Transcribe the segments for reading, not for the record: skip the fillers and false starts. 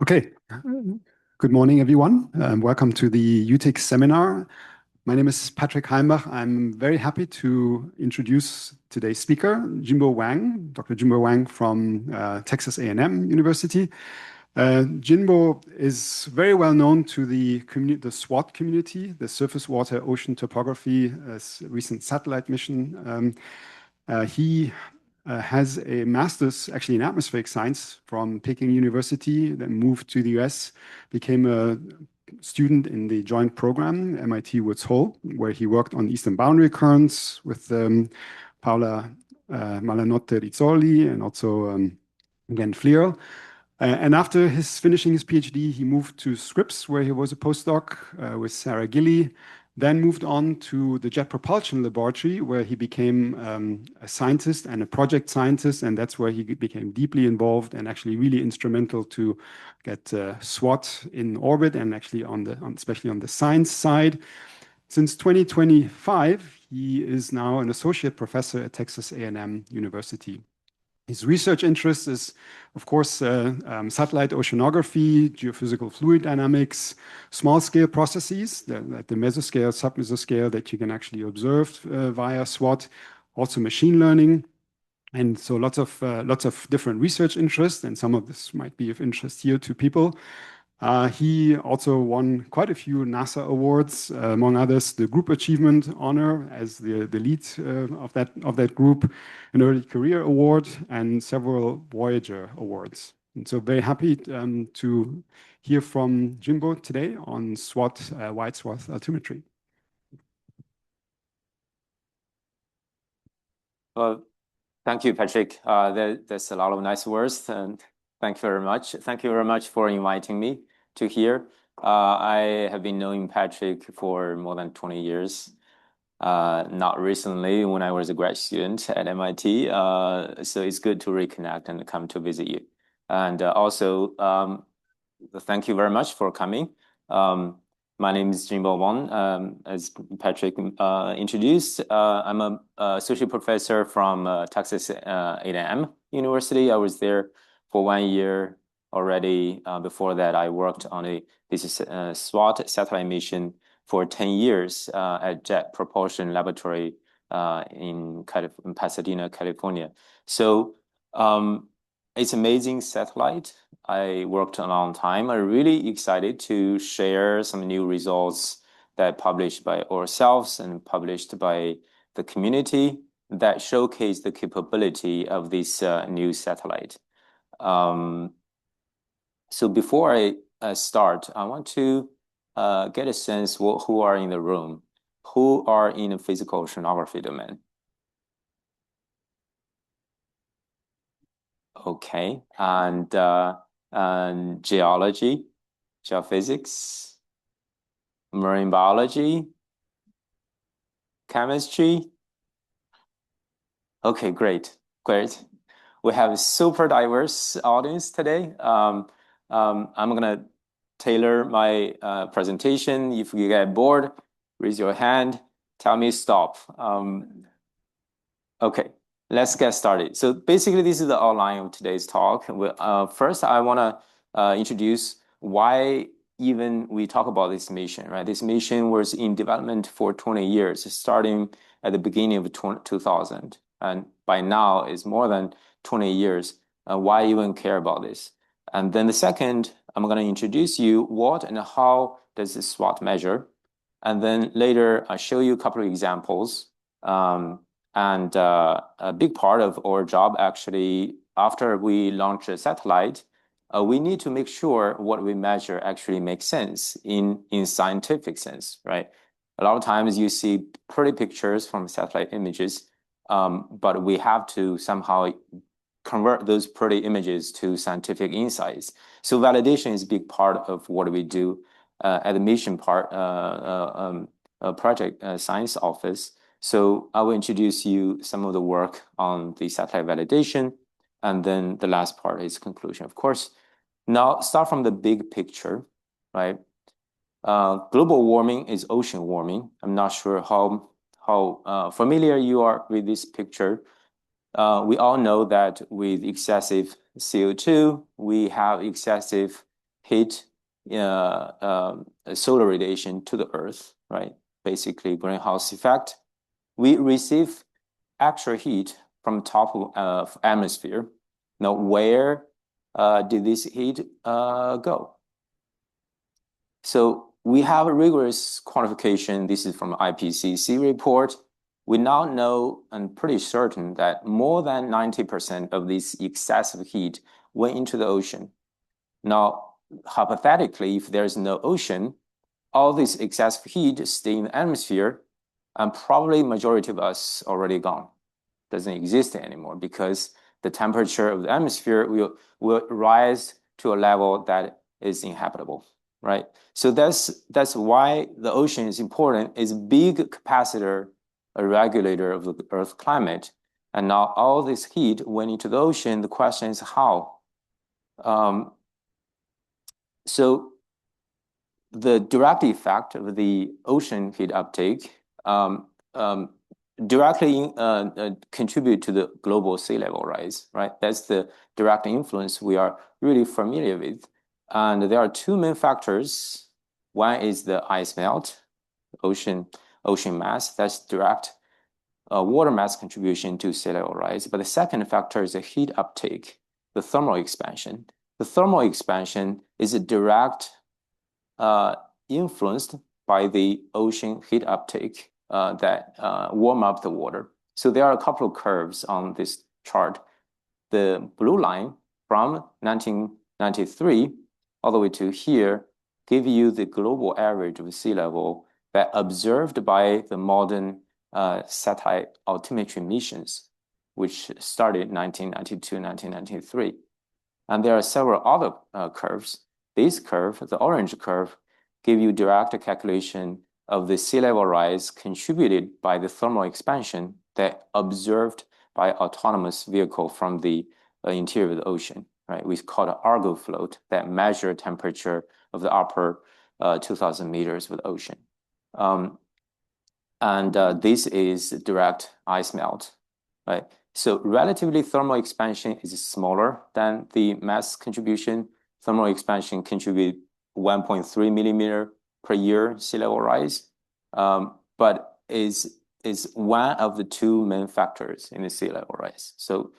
Okay, good morning, everyone. Welcome to the UTIG seminar. My name is Patrick Heimbach. I'm very happy to introduce today's speaker, Jinbo Wang, Dr. Jinbo Wang from Texas A&M University. Jinbo is very well known to the SWOT community, the Surface Water Ocean Topography, recent satellite mission. He has a master's actually in atmospheric science from Peking University, then moved to the US, became a student in the joint program, MIT Woods Hole, where he worked on eastern boundary currents with Paola Malanotte Rizzoli and also Glenn Fleer. And after finishing his PhD, he moved to Scripps, where he was a postdoc with Sarah Gilly, then moved on to the Jet Propulsion Laboratory, where he became a scientist and a project scientist. And that's where he became deeply involved and actually really instrumental to get SWOT in orbit and actually especially on the science side. Since 2025, he is now an associate professor at Texas A&M University. His research interest is, of course, satellite oceanography, geophysical fluid dynamics, small-scale processes, like the mesoscale, submesoscale that you can actually observe via SWOT, also machine learning. And so lots of different research interests, and some of this might be of interest here to people. He also won quite a few NASA awards, among others, the Group Achievement Honor as the lead of that group, an Early Career Award, and several Voyager Awards. And so very happy to hear from Jinbo today on SWOT, Wide-Swath Altimetry. Well, thank you, Patrick. There's a lot of nice words, and thank you very much. Thank you very much for inviting me to here. I have been knowing Patrick for more than 20 years. Not recently when I was a grad student at MIT. So it's good to reconnect and come to visit you. And also, thank you very much for coming. My name is Jinbo Wang. As Patrick introduced, I'm an associate professor from Texas A&M University. I was there for 1 year already. Before that, I worked on this SWOT satellite mission for 10 years at Jet Propulsion Laboratory in Pasadena, California. So it's amazing satellite. I worked a long time. I'm really excited to share some new results that published by ourselves and published by the community that showcase the capability of this new satellite. So before I start, I want to get a sense who are in the room, who are in the physical oceanography domain. Okay, and geology, geophysics, marine biology, chemistry. Okay, great. We have a super diverse audience today. I'm gonna tailor my presentation. If you get bored, raise your hand, tell me stop. Okay, let's get started. So basically, this is the outline of today's talk. First, I wanna introduce why even we talk about this mission, right? This mission was in development for 20 years, starting at the beginning of 2000. And by now, it's more than 20 years. Why even care about this? And then the second, I'm going to introduce you what and how does this SWOT measure. And then later, I'll show you a couple of examples. And a big part of our job, actually, after we launch a satellite, we need to make sure what we measure actually makes sense in scientific sense, right? A lot of times you see pretty pictures from satellite images, but we have to somehow convert those pretty images to scientific insights. So validation is a big part of what we do at the mission part, project science office. So I will introduce you some of the work on the satellite validation, and then the last part is conclusion. Of course, now start from the big picture, right? Global warming is ocean warming. I'm not sure how familiar you are with this picture. We all know that with excessive CO2, we have excessive heat solar radiation to the Earth, right? Basically, greenhouse effect. We receive actual heat from top of atmosphere. Now, where did this heat go? So we have a rigorous quantification. This is from IPCC report. We now know and pretty certain that more than 90% of this excessive heat went into the ocean. Now, hypothetically, if there's no ocean, all this excessive heat stay in the atmosphere, and probably majority of us already gone. Doesn't exist anymore because the temperature of the atmosphere will rise to a level that is inhabitable, right? So that's why the ocean is important. It's a big capacitor, a regulator of the Earth climate. And now all this heat went into the ocean. The question is how? So the direct effect of the ocean heat uptake directly contribute to the global sea level rise, right? That's the direct influence we are really familiar with. And there are two main factors. One is the ice melt, ocean mass. That's direct water mass contribution to sea level rise. But the second factor is the heat uptake, the thermal expansion. The thermal expansion is a direct influenced by the ocean heat uptake that warm up the water. So there are a couple of curves on this chart. The blue line from 1993 all the way to here give you the global average of sea level that observed by the modern satellite altimetry missions, which started 1992, 1993. And there are several other curves. This curve, the orange curve, give you direct calculation of the sea level rise contributed by the thermal expansion that observed by autonomous vehicle from the interior of the ocean, right? We call it Argo float that measure temperature of the upper 2,000 meters of the ocean. This is direct ice melt, right? So relatively thermal expansion is smaller than the mass contribution. Thermal expansion contribute 1.3 millimeter per year sea level rise, but is one of the two main factors in the sea level rise. So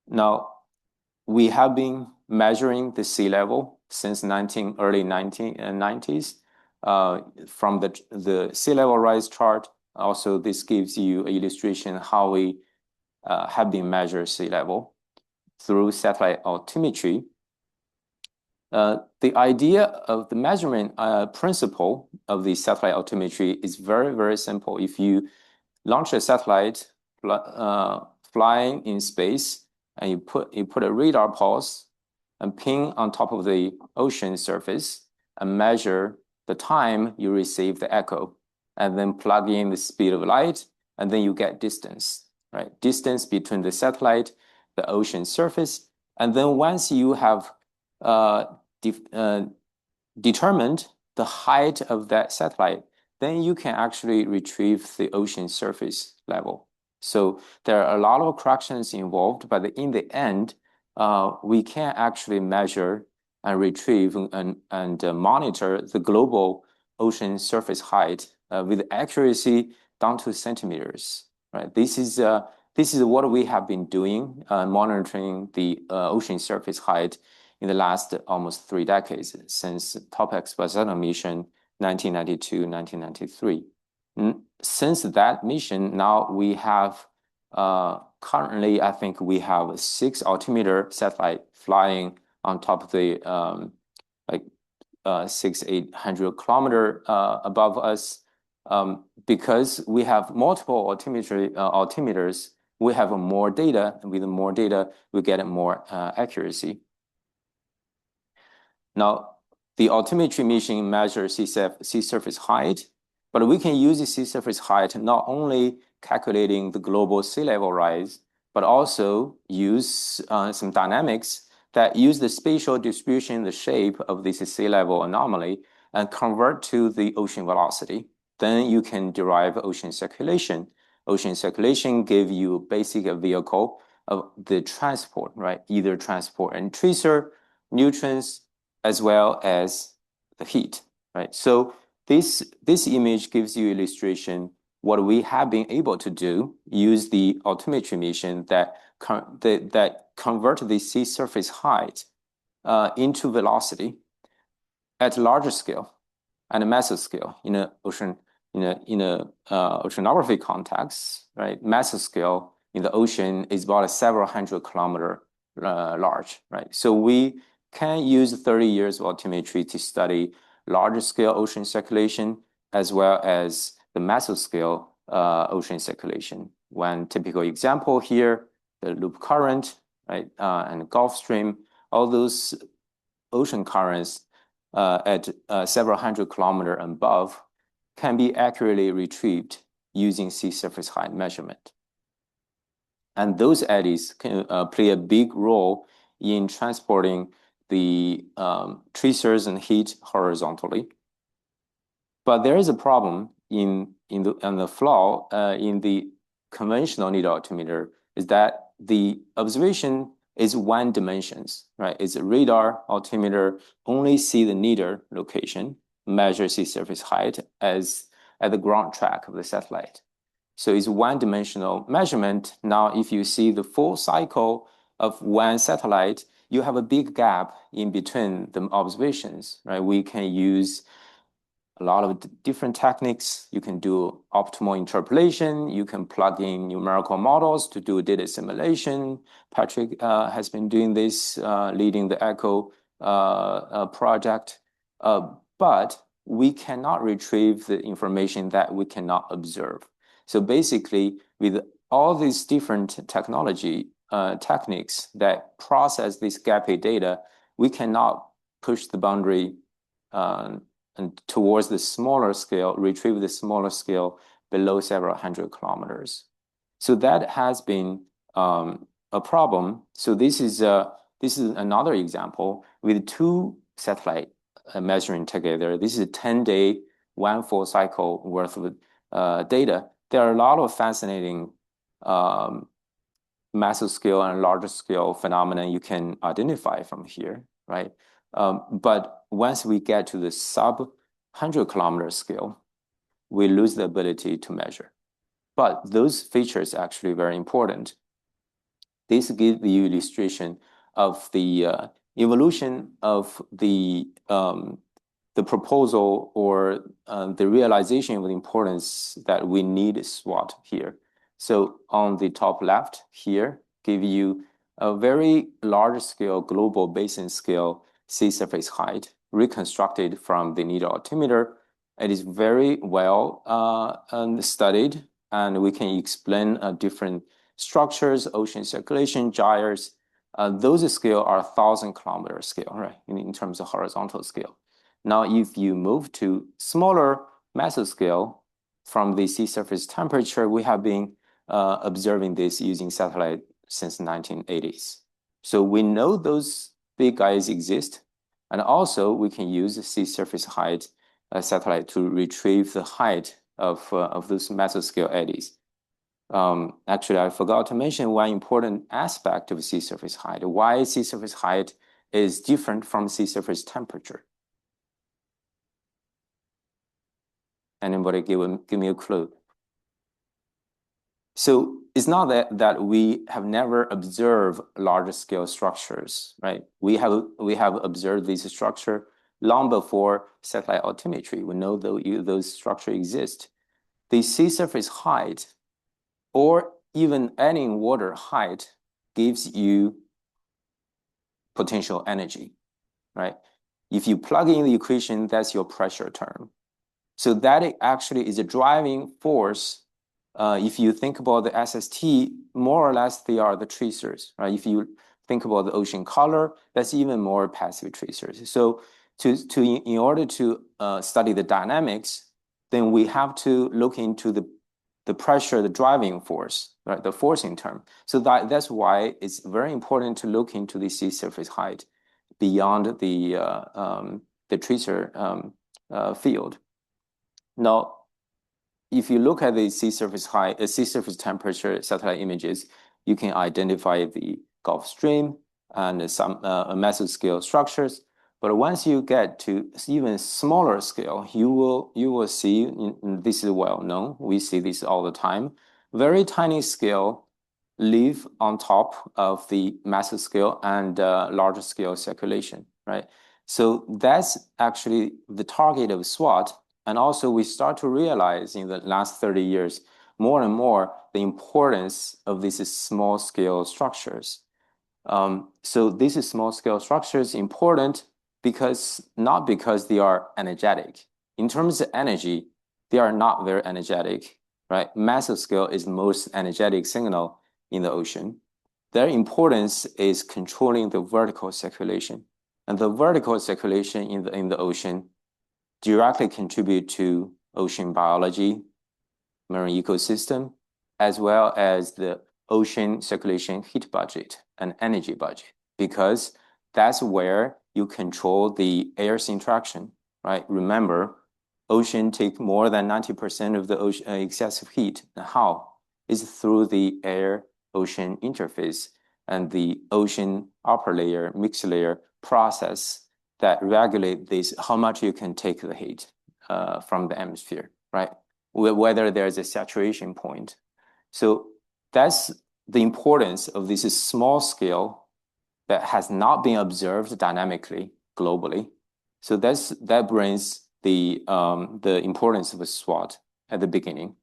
now we have been measuring the sea level since early 1990s from the sea level rise chart. Also, this gives you an illustration how we have been measured sea level through satellite altimetry. The idea of the measurement principle of the satellite altimetry is very, very simple. If you launch a satellite flying in space and you put a radar pulse and ping on top of the ocean surface and measure the time you receive the echo, and then plug in the speed of light, and then you get distance, right? Distance between the satellite, the ocean surface, and then once you have determined the height of that satellite, then you can actually retrieve the ocean surface level. So there are a lot of corrections involved, but in the end, we can actually measure and retrieve and monitor the global ocean surface height with accuracy down to centimeters, right? This is what we have been doing, monitoring the ocean surface height in the last almost 3 decades, since Top Exposition mission, 1992, 1993. Since that mission, now we have, currently, I think we have 6 altimeter satellite flying on top of the 600-800 kilometer above us. Because we have multiple altimeters, we have more data, and with more data, we get more accuracy. Now, the altimetry mission measures sea surface height, but we can use the sea surface height not only calculating the global sea level rise, but also use some dynamics that use the spatial distribution, the shape of this sea level anomaly, and convert to the ocean velocity. Then you can derive ocean circulation. Ocean circulation give you a basic vehicle of the transport, right? Either transport and tracer, nutrients, as well as the heat, right? So this image gives you illustration what we have been able to do, use the altimetry mission that convert the sea surface height into velocity at larger scale and a mesoscale in a oceanography context, right? Mesoscale in the ocean is about several hundred kilometer large, right? So we can use 30 years of altimetry to study larger scale ocean circulation as well as the mesoscale ocean circulation. One typical example here, the loop current, right, and Gulf Stream, all those ocean currents at several hundred kilometers above can be accurately retrieved using sea surface height measurement. And those eddies can play a big role in transporting the tracers and heat horizontally. But there is a problem in the flaw in the conventional needle altimeter is that the observation is one dimensions, right? It's a radar altimeter, only see the nadir location, measure sea surface height as at the ground track of the satellite. So it's one-dimensional measurement. Now, if you see the full cycle of one satellite, you have a big gap in between the observations, right? We can use a lot of different techniques. You can do optimal interpolation. You can plug in numerical models to do data simulation. Patrick has been doing this, leading the ECHO project. But we cannot retrieve the information that we cannot observe. So basically, with all these different technology techniques that process this gappy data, we cannot push the boundary and towards the smaller scale, retrieve the smaller scale below several hundred kilometers. So that has been a problem. So this is another example with two satellites measuring together. This is a 10-day, one full cycle worth of data. There are a lot of fascinating mesoscale and larger scale phenomena you can identify from here, right? But once we get to the sub-100 kilometer scale, we lose the ability to measure. But those features are actually very important. This gives you illustration of the evolution of the proposal or the realization of the importance that we need SWOT here. So on the top left here, give you a very large scale, global basin scale sea surface height reconstructed from the needle altimeter. It is very well studied, and we can explain different structures, ocean circulation, gyres. Those scale are 1,000-kilometer scale, right, in terms of horizontal scale. Now, if you move to smaller mesoscale from the sea surface temperature, we have been observing this using satellite since the 1980s. So we know those big guys exist, and also we can use the sea surface height satellite to retrieve the height of those mesoscale eddies. Actually, I forgot to mention one important aspect of sea surface height. Why sea surface height is different from sea surface temperature. Anybody give me a clue? So it's not that we have never observed larger scale structures, right? We have observed this structure long before satellite altimetry. We know those structures exist. The sea surface height or even any water height gives you potential energy, right? If you plug in the equation, that's your pressure term. So that actually is a driving force. If you think about the SST, more or less they are the tracers, right? If you think about the ocean color, that's even more passive tracers. So in order to study the dynamics, then we have to look into the pressure, the driving force, right? The forcing term. So that's why it's very important to look into the sea surface height beyond the tracer field. Now, if you look at the sea surface height, sea surface temperature satellite images, you can identify the Gulf Stream and some mesoscale structures. But once you get to even smaller scale, you will see, this is well known, we see this all the time, very tiny scale live on top of the mesoscale and larger scale circulation, right? So that's actually the target of SWOT. And also we start to realize in the last 30 years, more and more, the importance of these small scale structures. So these small scale structures important not because they are energetic. In terms of energy, they are not very energetic, right? Mesoscale is the most energetic signal in the ocean. Their importance is controlling the vertical circulation. And the vertical circulation in the ocean directly contribute to ocean biology, marine ecosystem, as well as the ocean circulation heat budget and energy budget, because that's where you control the air's interaction, right? Remember, ocean take more than 90% of the ocean excessive heat. And how? Is through the air-ocean interface and the ocean upper layer, mixed layer process that regulate this, how much you can take the heat from the atmosphere, right? Whether there's a saturation point. So that's the importance of this small scale that has not been observed dynamically globally. So that brings the importance of a SWOT at the beginning.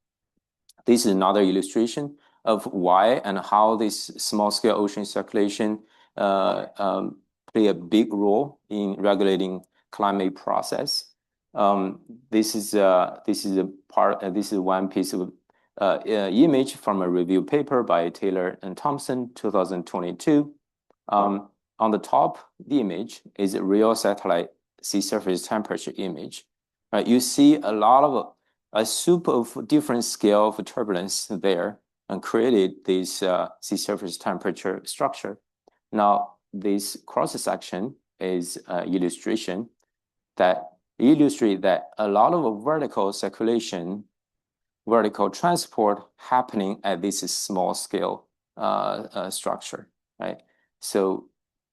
This is another illustration of why and how this small scale ocean circulation play a big role in regulating climate process. This is one piece of image from a review paper by Taylor and Thompson, 2022. On the top, the image is a real satellite sea surface temperature image. Right, you see a soup of different scale of turbulence there and created this sea surface temperature structure. Now, this cross section is an illustration that illustrate that a lot of vertical circulation, vertical transport happening at this small scale structure, right? So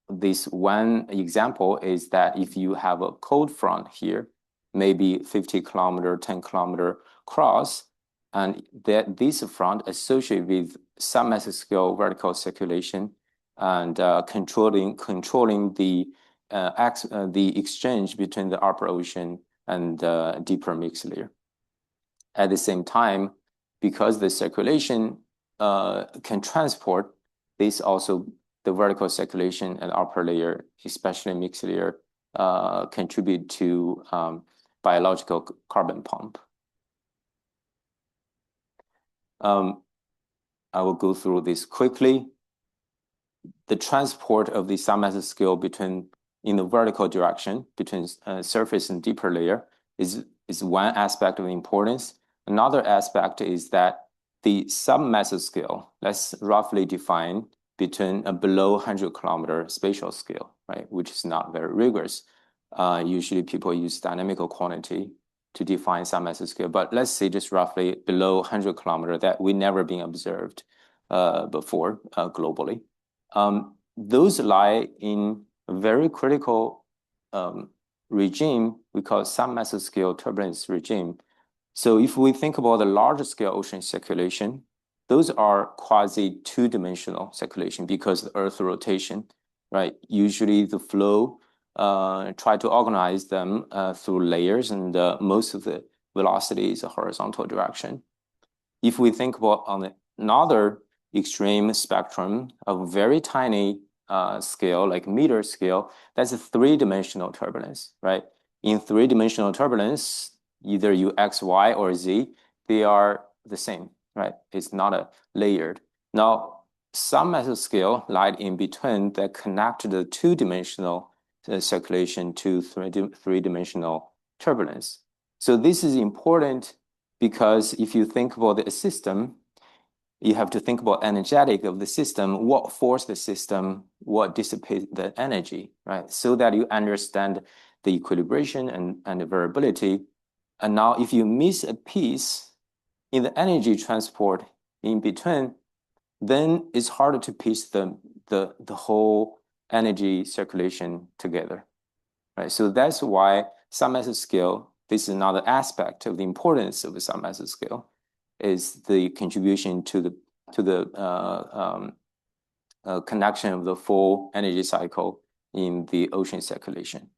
this one example is that if you have a cold front here, maybe 50 kilometer, 10 kilometer cross, and that this front associated with submesoscale vertical circulation and controlling the exchange between the upper ocean and deeper mixed layer. At the same time, because the circulation can transport, this also the vertical circulation and upper layer, especially mixed layer, contribute to biological carbon pump. I will go through this quickly. The transport of the submesoscale in the vertical direction between surface and deeper layer is one aspect of importance. Another aspect is that the submesoscale, let's roughly define between a below 100 kilometer spatial scale, right, which is not very rigorous. Usually people use dynamical quantity to define submesoscale, but let's say just roughly below 100 kilometer that we never been observed before globally. Those lie in a very critical regime we call submesoscale turbulence regime. So if we think about the larger scale ocean circulation, those are quasi two-dimensional circulation because of the Earth rotation, right? Usually the flow try to organize them through layers, and most of the velocity is a horizontal direction. If we think about on another extreme spectrum of very tiny scale, like meter scale, that's a three-dimensional turbulence, right? In three-dimensional turbulence, either you X, Y, or Z, they are the same, right? It's not a layered. Now, some mesoscale lie in between that connect the two-dimensional circulation to three-dimensional turbulence. So this is important because if you think about the system, you have to think about energetic of the system, what force the system, what dissipates the energy, right? So that you understand the equilibration and the variability. And now if you miss a piece in the energy transport in between, then it's harder to piece the whole energy circulation together. right? So that's why submesoscale, this is another aspect of the importance of the submesoscale, is the contribution to the connection of the full energy cycle in the ocean circulation.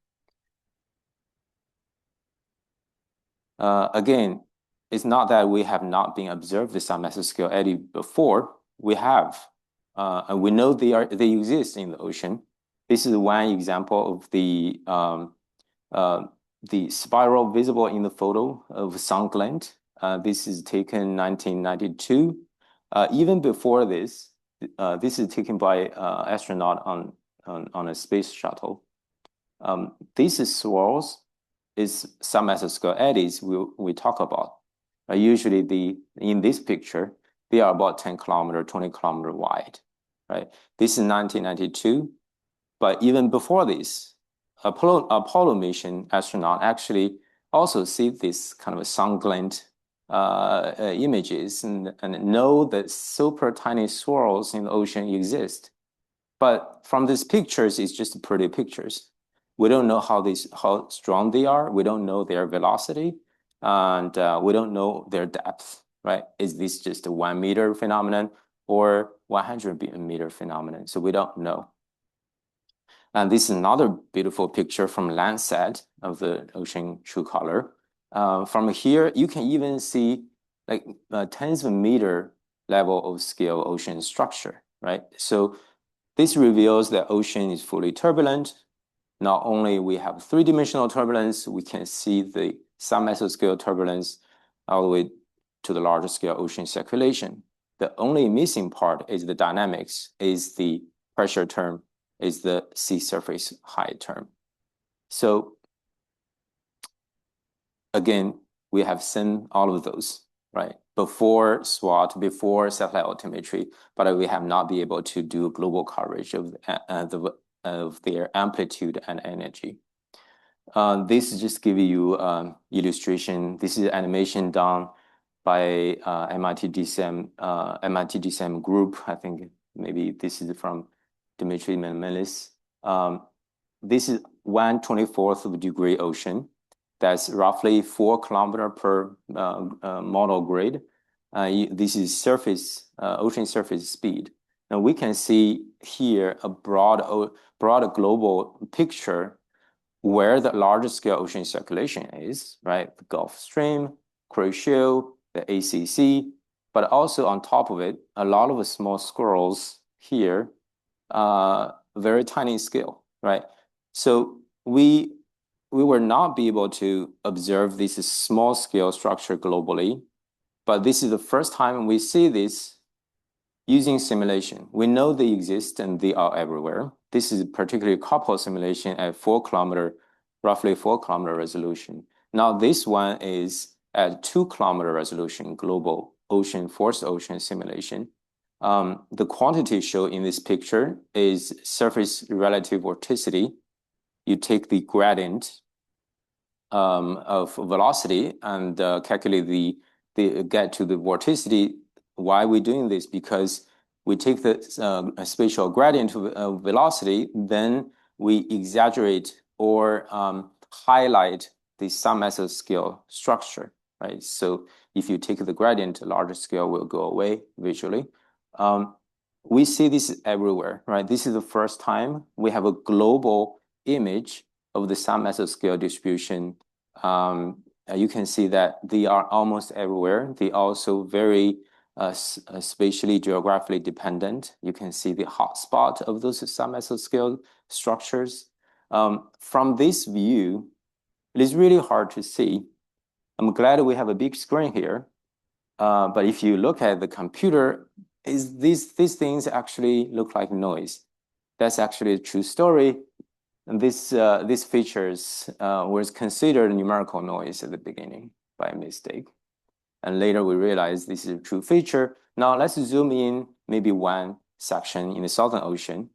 Again, it's not that we have not been observed the submesoscale eddy before. We have, and we know they exist in the ocean. This is one example of the spiral visible in the photo of sun glint. This is taken 1992. Even before this, this is taken by astronaut on a space shuttle. These swirls is submesoscale eddies we talk about. Usually in this picture, they are about 10 kilometer, 20 kilometer wide, right? This is 1992, but even before this, Apollo mission astronaut actually also see this kind of a sun glint images and know that super tiny swirls in the ocean exist. But from these pictures, it's just pretty pictures. We don't know how strong they are. We don't know their velocity, and we don't know their depth, right? Is this just a 1 meter phenomenon or 100 meter phenomenon? So we don't know. And this is another beautiful picture from Landsat of the ocean true color. From here, you can even see like tens of meter level of scale ocean structure, right? So this reveals that ocean is fully turbulent. Not only we have three-dimensional turbulence, we can see the submesoscale turbulence all the way to the larger scale ocean circulation. The only missing part is the dynamics, is the pressure term, is the sea surface height term. So again, we have seen all of those, right? Before SWOT, before satellite altimetry, but we have not been able to do global coverage of their amplitude and energy. This is just give you illustration. This is animation done by MIT DSM group. I think maybe this is from Dimitri Menelis. This is 1/24 of a degree ocean. That's roughly 4 kilometer per model grid. This is surface ocean surface speed. Now we can see here a broad global picture where the largest scale ocean circulation is, right? The Gulf Stream, Crucial, the ACC, but also on top of it, a lot of small swirls here, very tiny scale, right? So we will not be able to observe this small scale structure globally, but this is the first time we see this using simulation. We know they exist and they are everywhere. This is particularly couple simulation at 4 kilometer, roughly 4 kilometer resolution. Now this one is at 2 kilometer resolution, global ocean, forced ocean simulation. The quantity shown in this picture is surface relative vorticity. You take the gradient of velocity and calculate get to the vorticity. Why are we doing this? Because we take the spatial gradient of velocity, then we exaggerate or highlight the submesoscale structure, right? So if you take the gradient, a larger scale will go away visually. We see this everywhere, right? This is the first time we have a global image of the submesoscale distribution. You can see that they are almost everywhere. They also very spatially, geographically dependent. You can see the hotspot of those submesoscale structures. From this view, it is really hard to see. I'm glad we have a big screen here. But if you look at the computer, these things actually look like noise. That's actually a true story. And these features was considered numerical noise at the beginning by mistake. And later we realized this is a true feature. Now let's zoom in maybe one section in the Southern Ocean.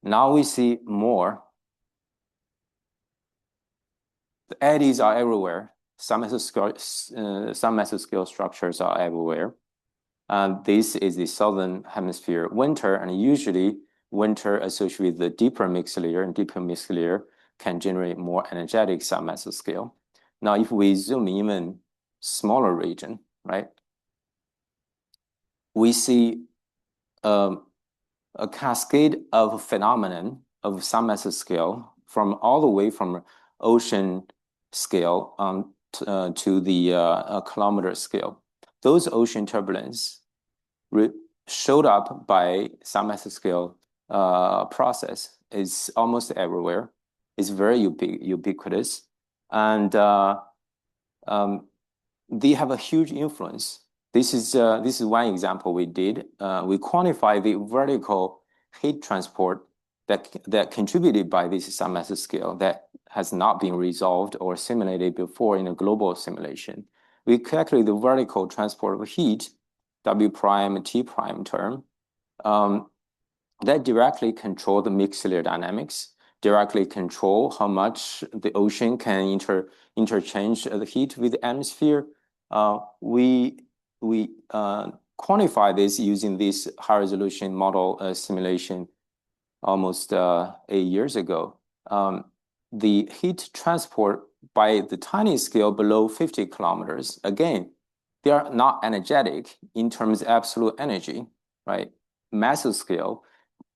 Now we see more. The eddies are everywhere. Some mesoscale structures are everywhere. And this is the Southern Hemisphere winter, and usually winter associated with the deeper mixed layer and deeper mixed layer. can generate more energetic submesoscale. Now, if we zoom even smaller region, right, we see a cascade of phenomenon of submesoscale from all the way from ocean scale to the kilometer scale. Those ocean turbulence showed up by submesoscale process is almost everywhere. It's very ubiquitous, and they have a huge influence. This is one example we did. We quantify the vertical heat transport that contributed by this submesoscale that has not been resolved or simulated before in a global simulation. We calculate the vertical transport of heat, W prime, T prime term, that directly control the mixed layer dynamics, directly control how much the ocean can interchange the heat with the atmosphere. We quantify this using this high resolution model simulation almost 8 years ago. The heat transport by the tiny scale below 50 kilometers, again, they are not energetic in terms of absolute energy, right? Mesoscale,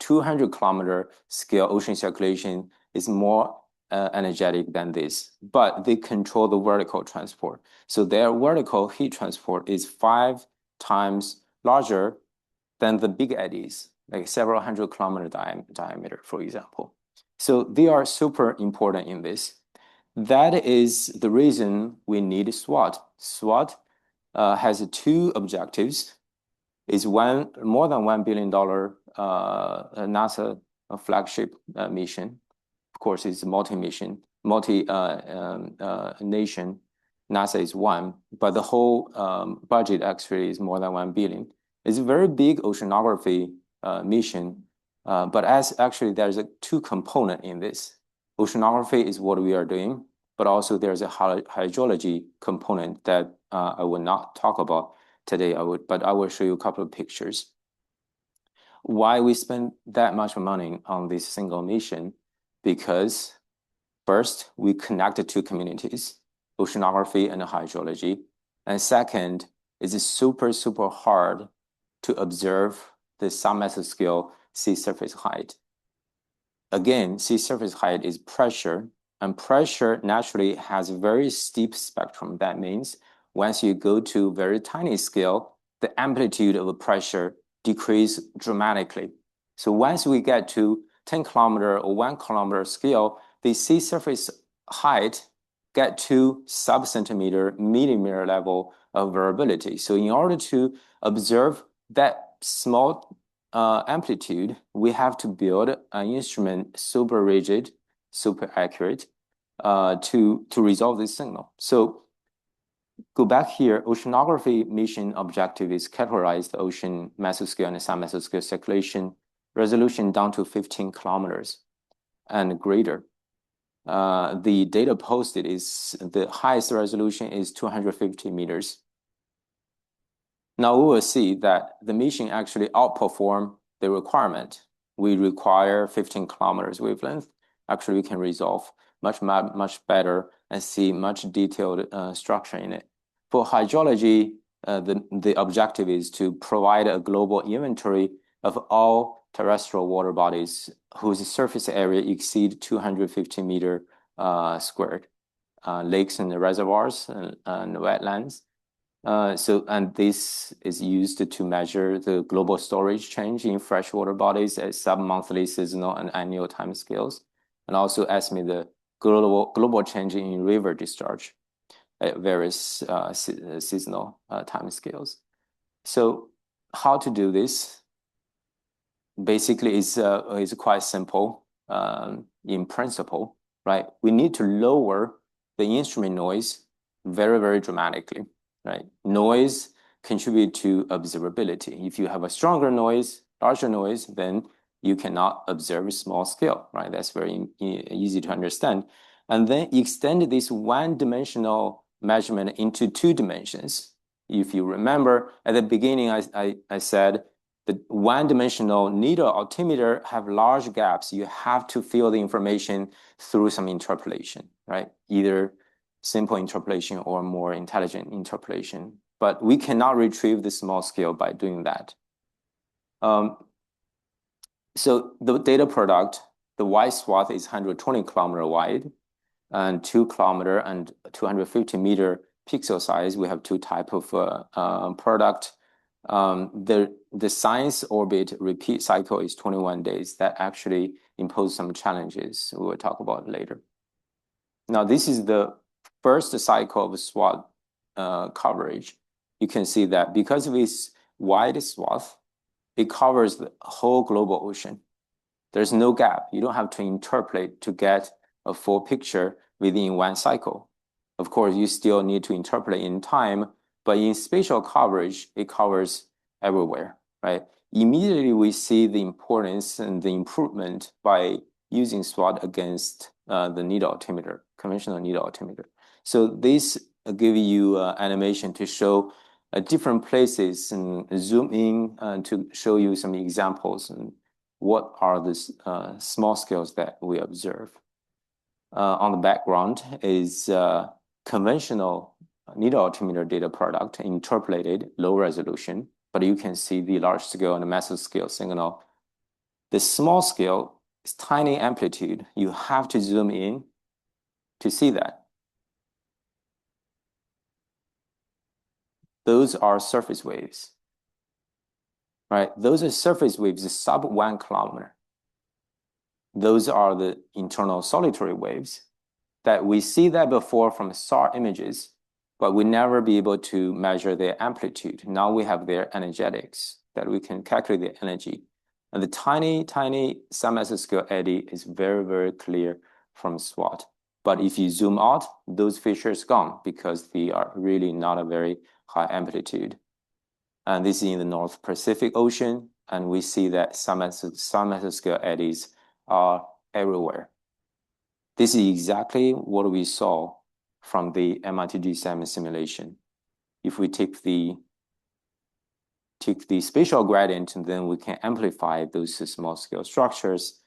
200 kilometer scale ocean circulation is more energetic than this, but they control the vertical transport. So their vertical heat transport is 5 times larger than the big eddies, like several hundred kilometer diameter, for example. So they are super important in this. That is the reason we need SWOT. SWOT has 2 objectives. Is more than $1 billion NASA flagship mission. Of course, it's multi-mission, multi-nation. NASA is one, but the whole budget actually is more than 1 billion. It's a very big oceanography mission, but actually there's 2 components in this. Oceanography is what we are doing, but also there's a hydrology component that I will not talk about today, but I will show you a couple of pictures. Why we spend that much money on this single mission? Because first, we connected 2 communities, oceanography and hydrology. And second, it's super, super hard to observe the submesoscale sea surface height. Again, sea surface height is pressure, and pressure naturally has a very steep spectrum. That means once you go to very tiny scale, the amplitude of the pressure decreases dramatically. So once we get to 10 kilometer or 1 kilometer scale, the sea surface height get to sub-centimeter, millimeter level of variability. So in order to observe that small amplitude, we have to build an instrument super rigid, super accurate to resolve this signal. So go back here, oceanography mission objective is categorize the ocean mesoscale and submesoscale circulation resolution down to 15 kilometers and greater. The data posted is the highest resolution is 250 meters. Now we will see that the mission actually outperform the requirement. We require 15 kilometers wavelength. Actually, we can resolve much better and see much detailed structure in it. For hydrology, the objective is to provide a global inventory of all terrestrial water bodies whose surface area exceed 250 meter squared, lakes and reservoirs and wetlands. And this is used to measure the global storage change in freshwater bodies at sub-monthly, seasonal, and annual time scales, and also estimate the global change in river discharge at various seasonal time scales. So how to do this? Basically, is quite simple in principle, right? We need to lower the instrument noise very, very dramatically, right? Noise contribute to observability. If you have a stronger noise, larger noise, then you cannot observe a small scale, right? That's very easy to understand. And then extend this one-dimensional measurement into 2 dimensions. If you remember, at the beginning, I said The one-dimensional needle altimeter have large gaps. You have to fill the information through some interpolation, right? Either simple interpolation or more intelligent interpolation. But we cannot retrieve the small scale by doing that. So the data product, the Wide-Swath is 120 kilometer wide and 2 kilometer and 250 meter pixel size. We have two type of product. The science orbit repeat cycle is 21 days. That actually impose some challenges we will talk about later. Now, this is the first cycle of SWOT coverage. You can see that because of its wide swath, it covers the whole global ocean. There's no gap. You don't have to interpolate to get a full picture within one cycle. Of course, you still need to interpolate in time, but in spatial coverage, it covers everywhere, right? Immediately, we see the importance and the improvement by using SWOT against the needle altimeter, conventional needle altimeter. So this give you animation to show different places and zoom in to show you some examples and what are the small scales that we observe. On the background is conventional needle altimeter data product, interpolated, low resolution, but you can see the large scale and the mesoscale signal. The small scale is tiny amplitude. You have to zoom in to see that. Those are surface waves, right? Those are surface waves sub 1 kilometer. Those are the internal solitary waves that we see that before from SAR images, but we never be able to measure their amplitude. Now we have their energetics that we can calculate the energy. And the tiny, tiny submesoscale eddy is very, very clear from SWOT. But if you zoom out, those features gone because they are really not a very high amplitude. And this is in the North Pacific Ocean, and we see that submesoscale eddies are everywhere. This is exactly what we saw from the MRTG7 simulation. If we take the spatial gradient, and then we can amplify those small scale structures.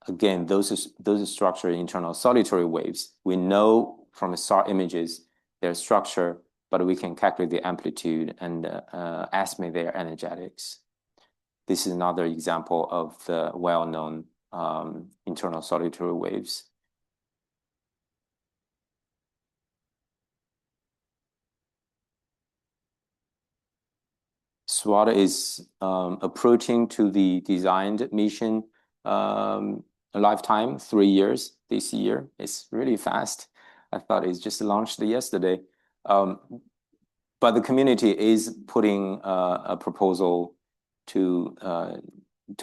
Again, those structure internal solitary waves. We know from the SAR images their structure, but we can calculate the amplitude and estimate their energetics. This is another example of the well-known internal solitary waves. SWOT is approaching to the designed mission lifetime, 3 years this year. It's really fast. I thought it's just launched yesterday. But the community is putting a proposal to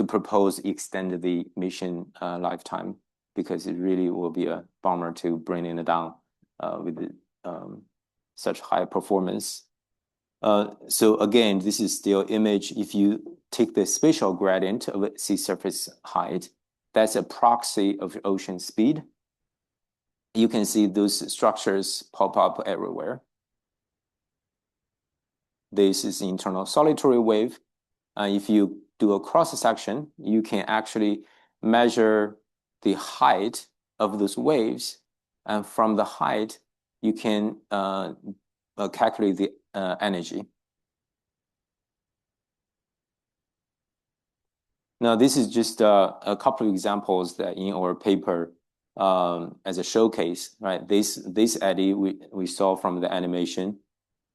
propose extend the mission lifetime because it really will be a bummer to bring it down with such high performance. So again, this is still image. If you take the spatial gradient of sea surface height, that's a proxy of ocean speed. You can see those structures pop up everywhere. This is internal solitary wave. If you do a cross section, you can actually measure the height of those waves. And from the height, you can calculate the energy. Now, this is just a couple of examples that in our paper as a showcase, right? This eddy we saw from the animation.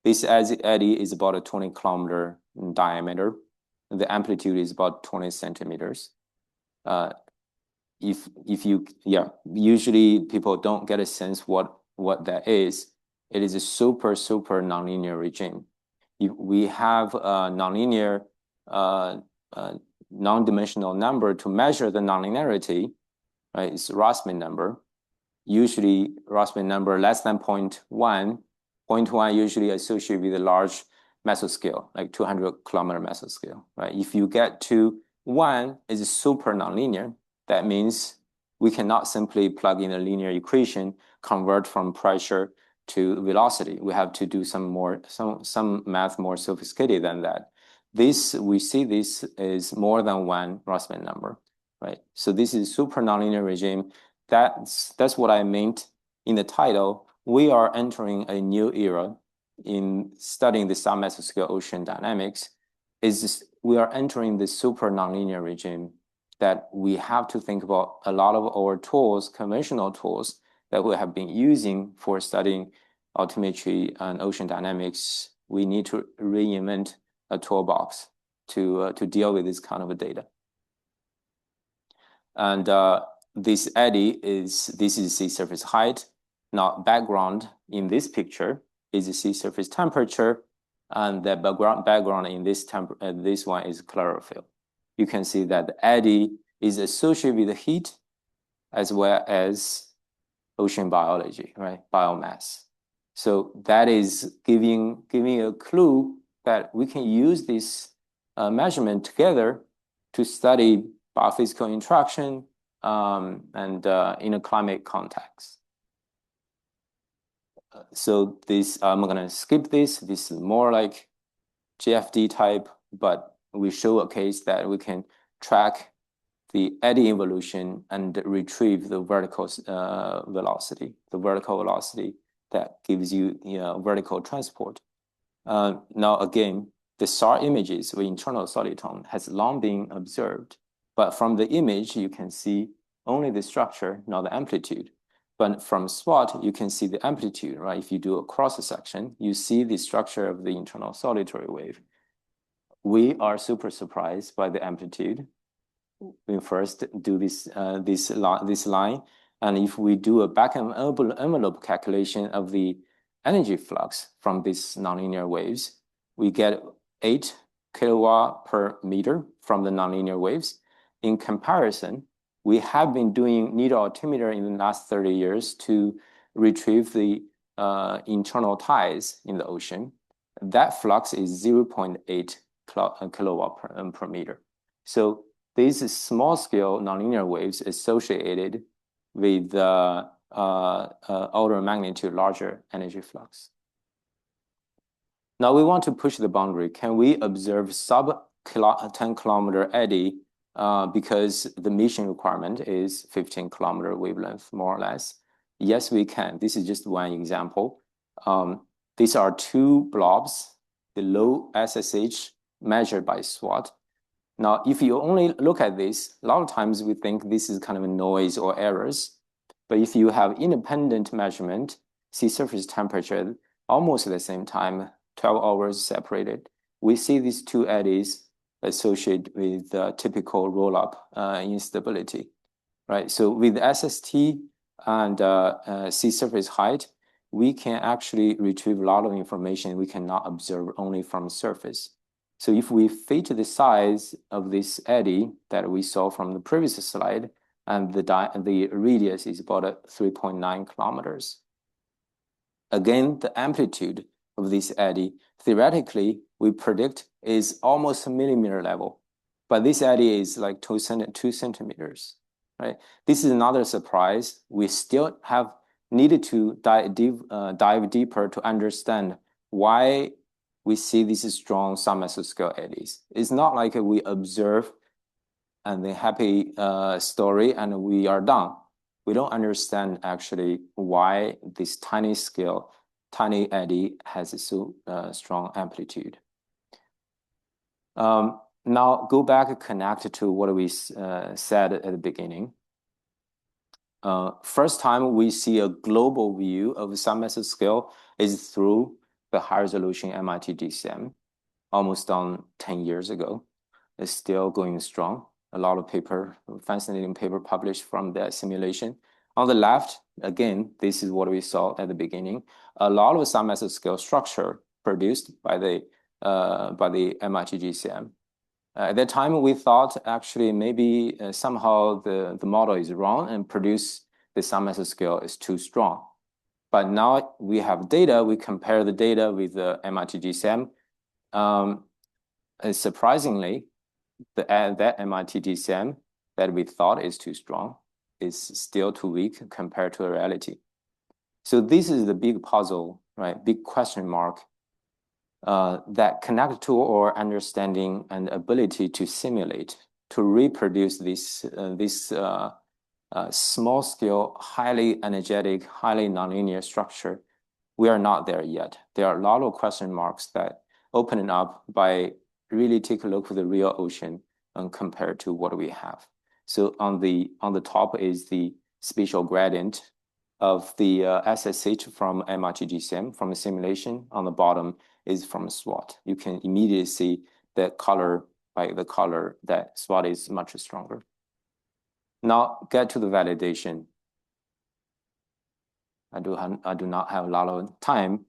This eddy is about a 20 kilometer in diameter. The amplitude is about 20 centimeters. Usually people don't get a sense what that is. It is a super nonlinear regime. We have a nonlinear non-dimensional number to measure the nonlinearity, right? It's Rossmann number. Usually Rossmann number less than 0.1. 0.1 usually associated with a large mesoscale, like 200 kilometer mesoscale, right? If you get to 1, it's super nonlinear. That means we cannot simply plug in a linear equation, convert from pressure to velocity. We have to do some math more sophisticated than that. we see this is more than one Rassmann number, right? So this is super nonlinear regime. That's what I meant in the title. We are entering a new era in studying the submesoscale ocean dynamics. We are entering the super nonlinear regime that we have to think about a lot of our tools, conventional tools that we have been using for studying altimetry and ocean dynamics. We need to reinvent a toolbox to deal with this kind of data. And this eddy this is sea surface height. Now, background in this picture is the sea surface temperature, and the background in this one is chlorophyll. You can see that the eddy is associated with the heat as well as ocean biology, right? Biomass. So that is giving a clue that we can use this measurement together to study biophysical interaction and in a climate context. So this, I'm gonna skip this. This is more like GFD type, but we show a case that we can track the eddy evolution and retrieve the vertical velocity, that gives you, vertical transport. Now again, the SAR images with internal solitone has long been observed, but from the image you can see only the structure, not the amplitude. But from SWOT, you can see the amplitude, right? If you do a cross-section, you see the structure of the internal solitary wave. We are super surprised by the amplitude. We first do this line, and if we do a back envelope calculation of the energy flux from these nonlinear waves, we get 8 kilowatt per meter from the nonlinear waves. In comparison, we have been doing needle altimeter in the last 30 years to retrieve the internal tides in the ocean. That flux is 0.8 kilowatt per meter. So these small scale nonlinear waves associated with order of magnitude larger energy flux. Now we want to push the boundary. Can we observe sub 10 kilometer eddy because the mission requirement is 15 kilometer wavelength, more or less? Yes, we can. This is just one example. These are two blobs, the low SSH measured by SWOT. Now, if you only look at this, a lot of times we think this is kind of a noise or errors. But if you have independent measurement, sea surface temperature, almost at the same time, 12 hours separated, we see these two eddies associated with typical roll-up instability, right? So with SST and sea surface height, we can actually retrieve a lot of information we cannot observe only from surface. So if we fit the size of this eddy that we saw from the previous slide, and the radius is about 3.9 kilometers. Again, the amplitude of this eddy, theoretically, we predict is almost a millimeter level, but this eddy is like 2 centimeters, right? This is another surprise. We still have needed to dive deeper to understand why we see these strong submesoscale eddies. It's not like we observe and the happy story and we are done. We don't understand actually why this tiny eddy has a so strong amplitude. Now go back, connect to what we said at the beginning. First time we see a global view of submesoscale is through the high resolution MIT DCM, almost done 10 years ago. It's still going strong. A lot of fascinating paper published from that simulation. On the left, again, this is what we saw at the beginning. A lot of submesoscale structure produced by the MIT GCM. At that time, we thought actually maybe somehow the model is wrong and produce the submesoscale is too strong. But now we have data, we compare the data with the MIT GCM. Surprisingly, that MIT DCM that we thought is too strong is still too weak compared to the reality. So this is the big puzzle, right? Big question mark. that connect to our understanding and ability to simulate, to reproduce this small scale, highly energetic, highly nonlinear structure. We are not there yet. There are a lot of question marks that open up by really take a look at the real ocean and compare to what we have. So on the top is the spatial gradient of the SSH from MRTGCM from a simulation. On the bottom is from SWOT. You can immediately see the color by the color that SWOT is much stronger. Now get to the validation. I do not have a lot of time.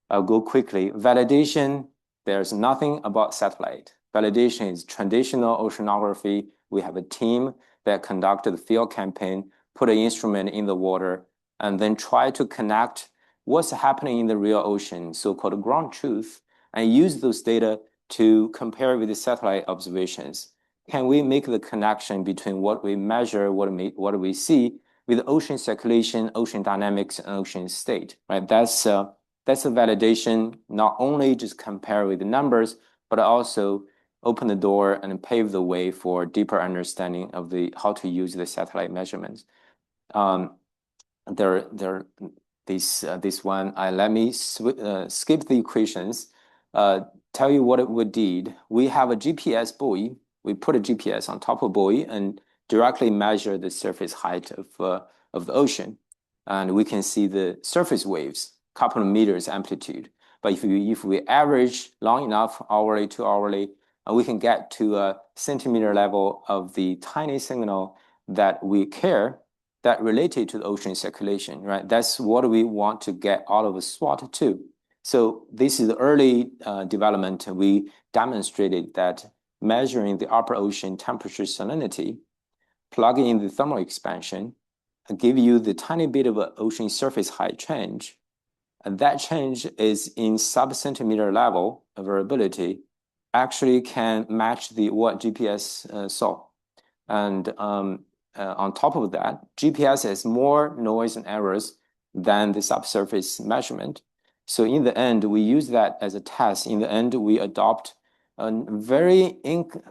I'll go quickly. Validation, there's nothing about satellite. Validation is traditional oceanography. We have a team that conducted the field campaign, put an instrument in the water, and then try to connect what's happening in the real ocean, so-called ground truth, and use those data to compare with the satellite observations. Can we make the connection between what we measure, what we see, with ocean circulation, ocean dynamics, and ocean state, right? That's a validation, not only just compare with the numbers, but also open the door and pave the way for deeper understanding of how to use the satellite measurements. This one, let me skip the equations, tell you what we did. We have a GPS buoy. We put a GPS on top of buoy and directly measure the surface height of the ocean. And we can see the surface waves, couple of meters amplitude. But if we average long enough, hourly to hourly, we can get to a centimeter level of the tiny signal that we care that related to the ocean circulation, right? That's what we want to get out of a SWOT too. So this is the early development. We demonstrated that measuring the upper ocean temperature salinity, plugging in the thermal expansion, and give you the tiny bit of an ocean surface height change. And that change is in sub-centimeter level of variability, actually can match what GPS saw. And on top of that, GPS has more noise and errors than the subsurface measurement. So in the end, we use that as a test. In the end, we adopt a very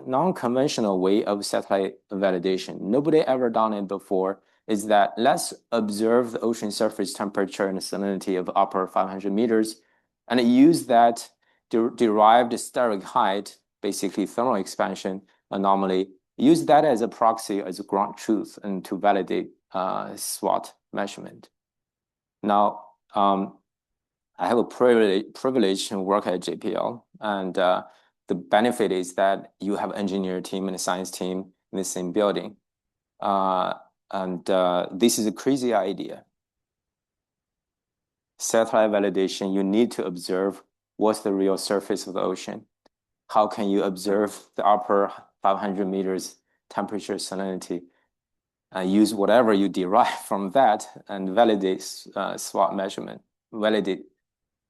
non-conventional way of satellite validation. Nobody ever done it before. Is that let's observe the ocean surface temperature and salinity of upper 500 meters and use that derived steric height, basically thermal expansion anomaly, use that as a proxy, as a ground truth, and to validate SWOT measurement. Now, I have a privilege to work at JPL, and the benefit is that you have an engineer team and a science team in the same building. This is a crazy idea. Satellite validation, you need to observe what's the real surface of the ocean. How can you observe the upper 500 meters temperature salinity and use whatever you derive from that and validate SWOT measurement, validate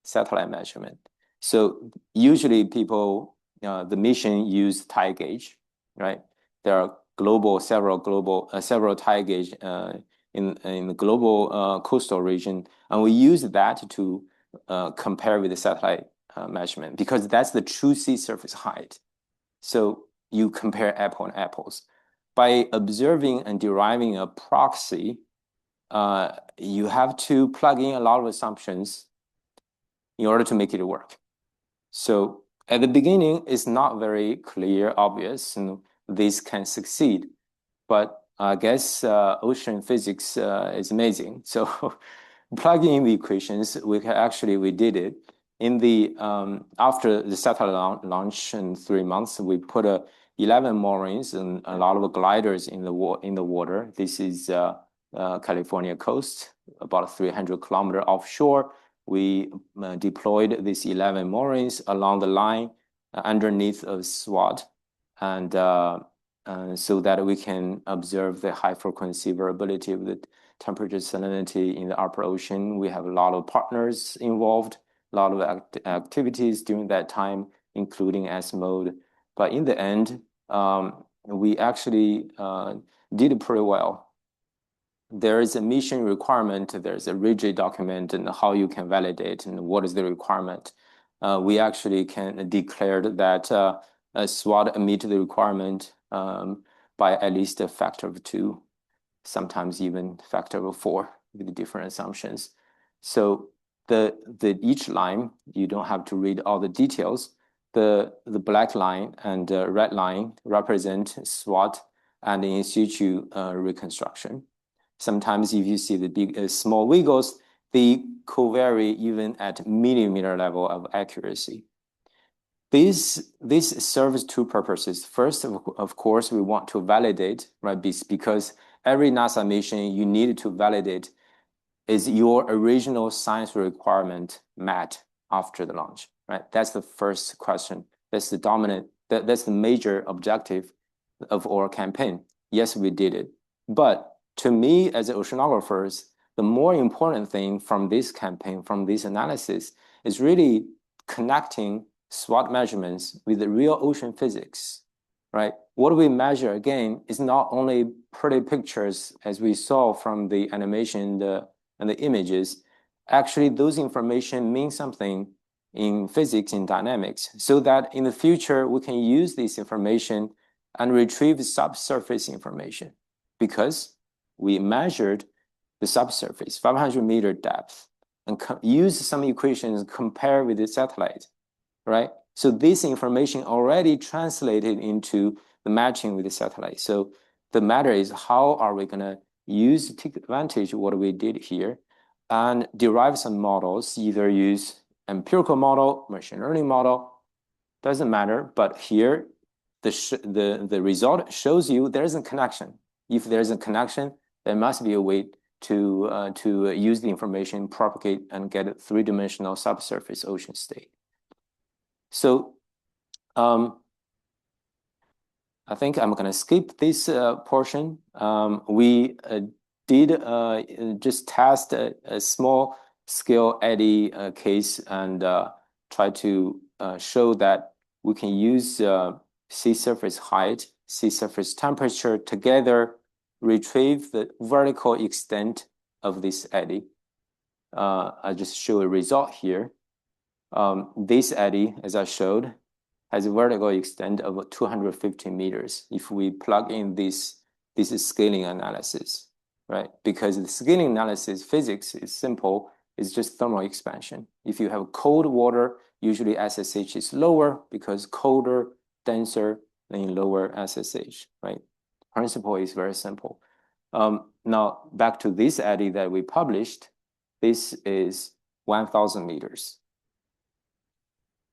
satellite measurement. So usually people, the mission use tide gauge, right? There are several tide gauge in the global coastal region, and we use that to compare with the satellite measurement because that's the true sea surface height. So you compare apple and apples. By observing and deriving a proxy, you have to plug in a lot of assumptions in order to make it work. So at the beginning, it's not very clear, obvious, and this can succeed. But I guess ocean physics is amazing. So plugging in the equations, we did it. In the after the satellite launch in 3 months, we put 11 moorings and a lot of gliders in the water. This is California coast, about 300 kilometers offshore. We deployed these 11 moorings along the line underneath of SWOT, and so that we can observe the high frequency variability of the temperature salinity in the upper ocean. We have a lot of partners involved, a lot of activities during that time, including S-mode. But in the end, we actually did pretty well. There is a mission requirement, there's a rigid document and how you can validate and what is the requirement. we actually can declare that a SWOT meet the requirement by at least a factor of 2, sometimes even factor of 4 with different assumptions. So each line, you don't have to read all the details. The black line and red line represent SWOT and in situ reconstruction. Sometimes if you see the big small wiggles, they covary even at millimeter level of accuracy. This serves 2 purposes. First, of course, we want to validate, right? Because every NASA mission you need to validate is your original science requirement met after the launch, right? That's the first question. That's the dominant, that's the major objective of our campaign. Yes, we did it. But to me, as oceanographers, the more important thing from this campaign, from this analysis, is really connecting SWOT measurements with the real ocean physics, right? What we measure, again, is not only pretty pictures as we saw from the animation and the images. Actually, those information mean something in physics, in dynamics, so that in the future, we can use this information and retrieve subsurface information, because we measured the subsurface, 500-meter depth, and use some equations, compare with the satellite, right? So this information already translated into the matching with the satellite. So the matter is, how are we gonna take advantage of what we did here and derive some models, either use empirical model, machine learning model, doesn't matter, but here the result shows you there is a connection. If there is a connection, there must be a way to use the information, propagate, and get a 3-dimensional subsurface ocean state. So I think I'm going to skip this portion. We did just test a small scale eddy case and try to show that we can use sea surface height, sea surface temperature together, retrieve the vertical extent of this eddy. I just show a result here. This eddy, as I showed, has a vertical extent of 250 meters if we plug in this is scaling analysis, right? Because the scaling analysis physics is simple. It's just thermal expansion. If you have cold water, usually SSH is lower because colder, denser, then lower SSH, right? Principle is very simple. Now, back to this eddy that we published. This is 1,000 meters.